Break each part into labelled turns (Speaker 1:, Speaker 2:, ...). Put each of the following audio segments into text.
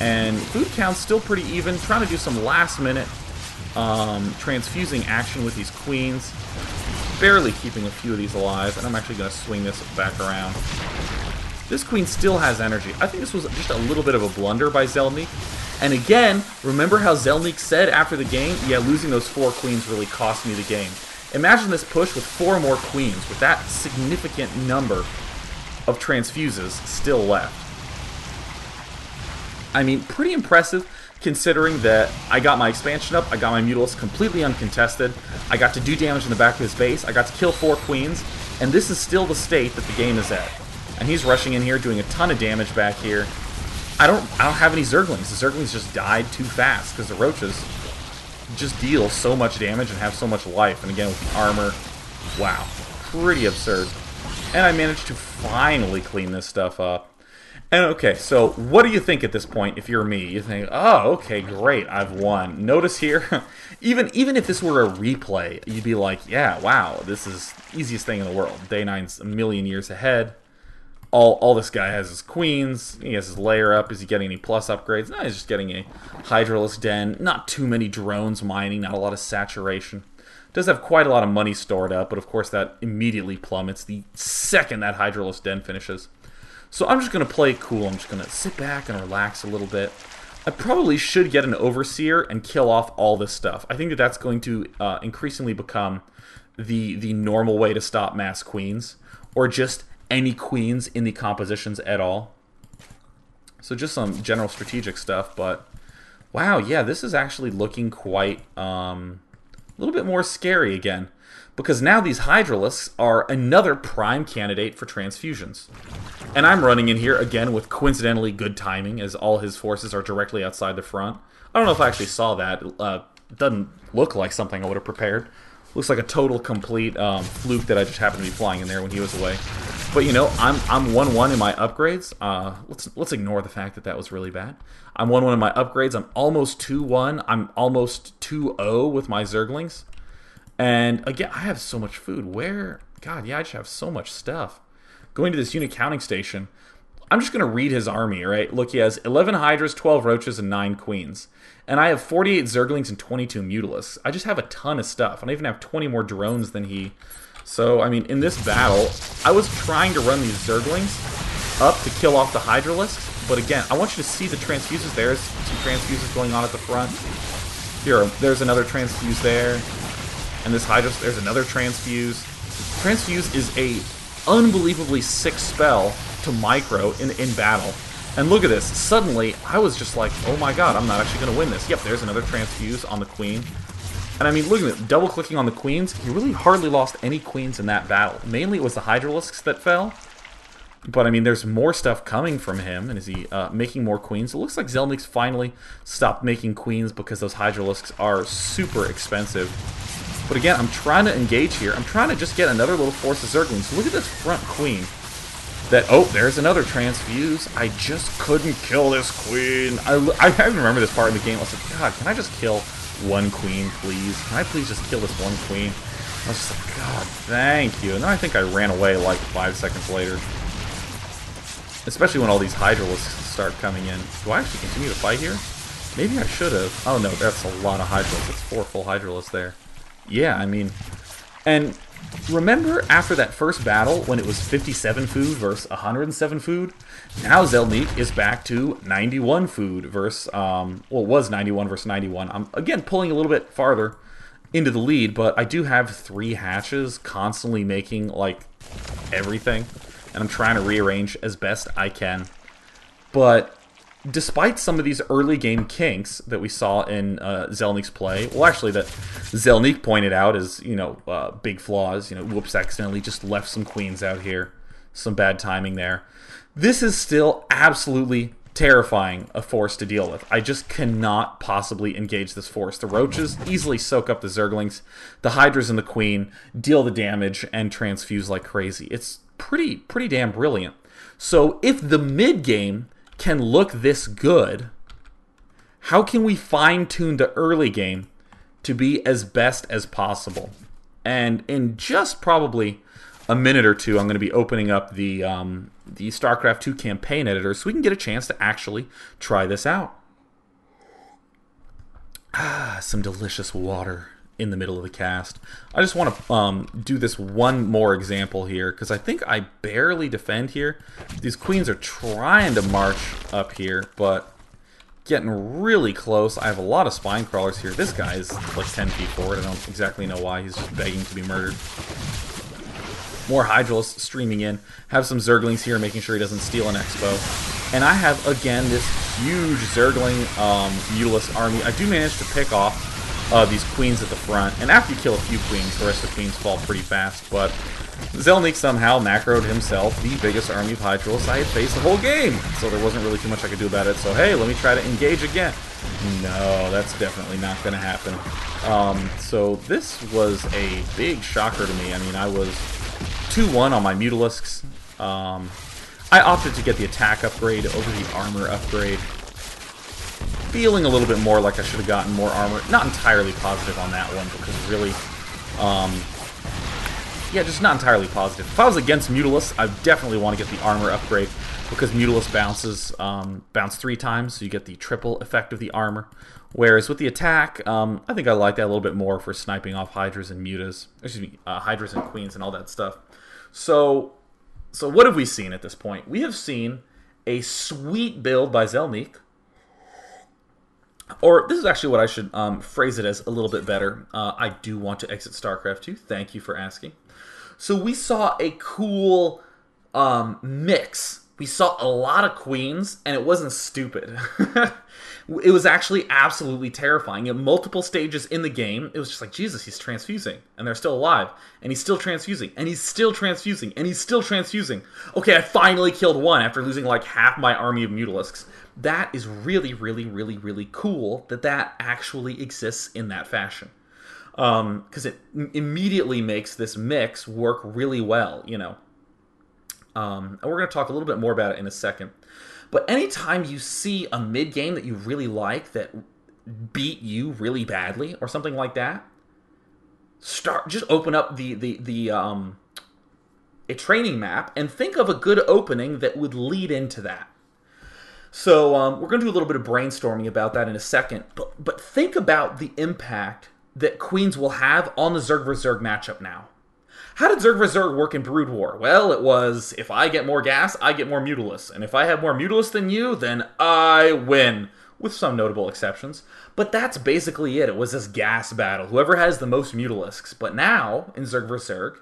Speaker 1: And food count's still pretty even. Trying to do some last-minute transfusing action with these queens. Barely keeping a few of these alive, and I'm actually going to swing this back around. This queen still has energy. I think this was just a little bit of a blunder by Zelniq. And again, remember how Zelniq said after the game, yeah, losing those 4 queens really cost me the game. Imagine this push with 4 more queens, with that significant number of transfuses still left. I mean, pretty impressive considering that I got my expansion up, I got my Mutalisk completely uncontested, I got to do damage in the back of his base, I got to kill 4 queens, and this is still the state that the game is at. And he's rushing in here, doing a ton of damage back here. I don't have any Zerglings. The Zerglings just died too fast, because the Roaches just deal so much damage and have so much life. And again, with the armor, wow, pretty absurd. And I managed to finally clean this stuff up. And okay, so what do you think at this point if you're me? You think, oh, okay, great, I've won. Notice here, even if this were a replay, you'd be like, yeah, wow, this is the easiest thing in the world. Day 9's a million years ahead. All this guy has is queens. He has his layer up. Is he getting any plus upgrades? No, he's just getting a Hydralisk den. Not too many drones mining, not a lot of saturation. Does have quite a lot of money stored up, but of course that immediately plummets the second that Hydralisk den finishes. So I'm just going to play cool. I'm just going to sit back and relax a little bit. I probably should get an Overseer and kill off all this stuff. I think that that's going to increasingly become the normal way to stop mass queens, or just any queens in the compositions at all. So just some general strategic stuff, but wow, yeah, this is actually looking quite a little bit more scary again. Because now these Hydralisks are another prime candidate for transfusions. And I'm running in here again with coincidentally good timing, as all his forces are directly outside the front. I don't know if I actually saw that. It doesn't look like something I would have prepared. Looks like a total complete fluke that I just happened to be flying in there when he was away. But you know, I'm 1-1 in my upgrades. Let's ignore the fact that that was really bad. I'm 1-1 in my upgrades. I'm almost 2-1. I'm almost 2-0 with my Zerglings. And again, I have so much food. Where? God, yeah, I just have so much stuff. Going to this unit counting station, I'm just going to read his army, right? Look, he has 11 Hydras, 12 Roaches, and 9 Queens. And I have 48 Zerglings and 22 Mutalisks. I just have a ton of stuff. And I even have 20 more drones than he. So, I mean, in this battle, I was trying to run these Zerglings up to kill off the Hydralisks. But again, I want you to see the transfuses. There's some transfuses going on at the front. Here, there's another transfuse there. And this Hydras, there's another transfuse. Transfuse is a unbelievably sick spell to micro in battle. And look at this. Suddenly, I was just like, oh my god, I'm not actually going to win this. Yep, there's another transfuse on the Queen. And I mean, look at it. Double-clicking on the Queens, he really hardly lost any Queens in that battle. Mainly it was the Hydralisks that fell. But I mean, there's more stuff coming from him. And is he making more Queens? It looks like Zelniq's finally stopped making Queens because those Hydralisks are super expensive. But again, I'm trying to engage here. I'm trying to just get another little force of Zerglings. Look at this front Queen. Oh, there's another transfuse. I just couldn't kill this Queen. I remember this part in the game. I was like, God, can I just kill one Queen, please? Can I please just kill this one Queen? I was just like, God, thank you. And then I think I ran away like 5 seconds later. Especially when all these Hydralisks start coming in. Do I actually continue to fight here? Maybe I should have. Oh no, that's a lot of Hydralisks. That's 4 full Hydralisks there. Yeah, I mean, and remember after that first battle when it was 57 food versus 107 food? Now Zelniq is back to 91 food versus, well, it was 91 versus 91. I'm, again, pulling a little bit farther into the lead, but I do have 3 hatches constantly making, like, everything, and I'm trying to rearrange as best I can. But despite some of these early game kinks that we saw in Zelniq's play, well, actually, that Zelniq pointed out as, you know, big flaws. You know, whoops, accidentally just left some Queens out here. Some bad timing there. This is still absolutely terrifying a force to deal with. I just cannot possibly engage this force. The Roaches easily soak up the Zerglings. The Hydras and the Queen deal the damage and transfuse like crazy. It's pretty damn brilliant. So if the mid game can look this good, how can we fine-tune the early game to be as best as possible? And in just probably a minute or two, I'm going to be opening up the StarCraft 2 campaign editor so we can get a chance to actually try this out. Some delicious water in the middle of the cast. I just want to do this one more example here because I think I barely defend here. These queens are trying to march up here, but getting really close. I have a lot of spine crawlers here. This guy is like 10 feet forward. I don't exactly know why. He's just begging to be murdered. More Hydrals streaming in. Have some Zerglings here, making sure he doesn't steal an Expo. And I have, again, this huge Zergling Mutalisk army. I do manage to pick off these queens at the front. And after you kill a few queens, the rest of the queens fall pretty fast. But Zelniq somehow macroed himself the biggest army of Hydrals I had faced the whole game. So there wasn't really too much I could do about it. So hey, let me try to engage again. No, that's definitely not going to happen. So this was a big shocker to me. I mean, I was 2-1 on my Mutalisks. I opted to get the attack upgrade over the armor upgrade. Feeling a little bit more like I should have gotten more armor. Not entirely positive on that one because really, yeah, just not entirely positive. If I was against Mutalisk, I definitely want to get the armor upgrade because Mutalisk bounce 3 times, so you get the triple effect of the armor. Whereas with the attack, I think I like that a little bit more for sniping off Hydras and Mutas. Excuse me, Hydras and Queens and all that stuff. So what have we seen at this point? We have seen a sweet build by Zelniq. Or, this is actually what I should phrase it as a little bit better. I do want to exit StarCraft 2. Thank you for asking. So we saw a cool mix. We saw a lot of queens, and it wasn't stupid. It was actually absolutely terrifying. At multiple stages in the game, it was just like, Jesus, he's transfusing, and they're still alive. And he's still transfusing, and he's still transfusing, and he's still transfusing. Okay, I finally killed one after losing like half my army of Mutalisks. That is really, really, really, really cool that actually exists in that fashion. Because it immediately makes this mix work really well, you know. And we're going to talk a little bit more about it in a second. But anytime you see a mid-game that you really like that beat you really badly or something like that, just open up a training map and think of a good opening that would lead into that. So we're going to do a little bit of brainstorming about that in a second. But think about the impact that Queens will have on the Zerg vs. Zerg matchup now. How did Zerg vs. Zerg work in Brood War? Well, it was, if I get more gas, I get more Mutalisks. And if I have more Mutalisks than you, then I win. With some notable exceptions. But that's basically it. It was this gas battle. Whoever has the most Mutalisks. But now, in Zerg vs. Zerg,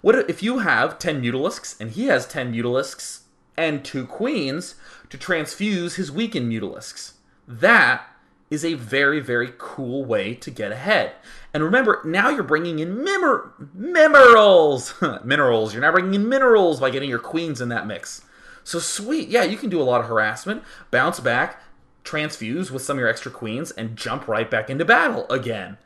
Speaker 1: what if you have 10 Mutalisks, and he has 10 Mutalisks, and 2 Queens to transfuse his weakened Mutalisks? That is a very, very cool way to get ahead. And remember, now you're bringing in minerals. Minerals. You're now bringing in minerals by getting your Queens in that mix. So sweet. Yeah, you can do a lot of harassment, bounce back, transfuse with some of your extra Queens, and jump right back into battle again.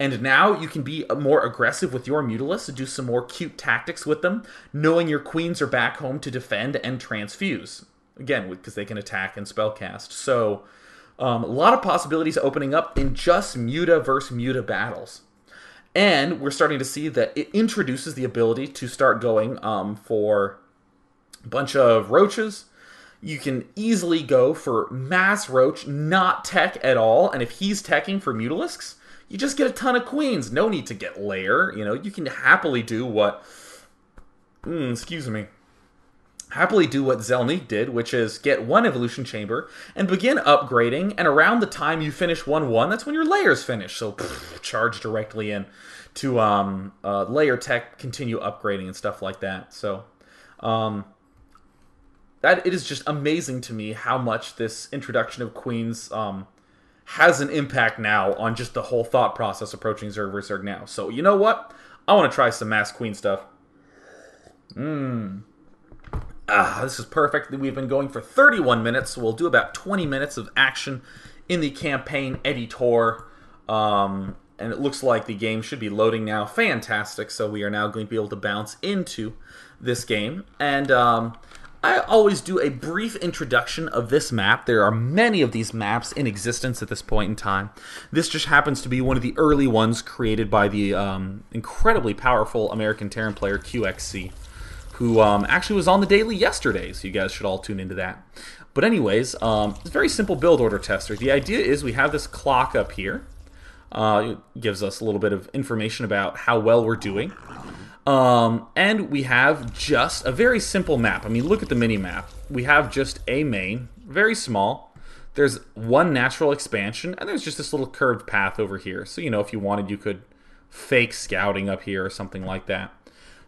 Speaker 1: And now you can be more aggressive with your Mutalisks, do some more cute tactics with them, knowing your Queens are back home to defend and transfuse. Again, because they can attack and spellcast. So, a lot of possibilities opening up in just Muta versus Muta battles. And we're starting to see that it introduces the ability to start going for a bunch of Roaches. You can easily go for mass Roach, not tech at all. And if he's teching for Mutalisks, you just get a ton of Queens. No need to get layer. You know, you can happily do what... happily do what Zelniq did, which is get one evolution chamber and begin upgrading, and around the time you finish 1-1, that's when your layers finish. So charge directly in to layer tech, continue upgrading and stuff like that. So that it is just amazing to me how much this introduction of Queens has an impact now on just the whole thought process approaching Zerg vs. Zerg now. So you know what? I want to try some mass Queen stuff. This is perfect. We've been going for 31 minutes, so we'll do about 20 minutes of action in the campaign editor. And it looks like the game should be loading now. Fantastic. So we are now going to be able to bounce into this game. And I always do a brief introduction of this map. There are many of these maps in existence at this point in time. This just happens to be one of the early ones created by the incredibly powerful American Terran player QXC, who actually was on the daily yesterday, so you guys should all tune into that. But anyways, it's a very simple build order tester. The idea is we have this clock up here. It gives us a little bit of information about how well we're doing. And we have just a very simple map. I mean, look at the mini-map. We have just a main, very small. There's one natural expansion, and there's just this little curved path over here. So, you know, if you wanted, you could fake scouting up here or something like that.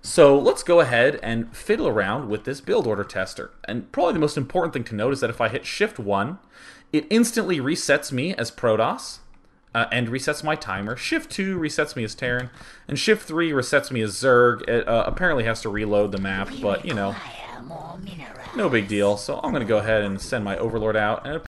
Speaker 1: So let's go ahead and fiddle around with this build order tester. And probably the most important thing to note is that if I hit Shift 1, it instantly resets me as Protoss. And resets my timer. Shift 2 resets me as Terran, and Shift 3 resets me as Zerg. It apparently has to reload the map, but, you know, no big deal. So I'm going to go ahead and send my Overlord out, and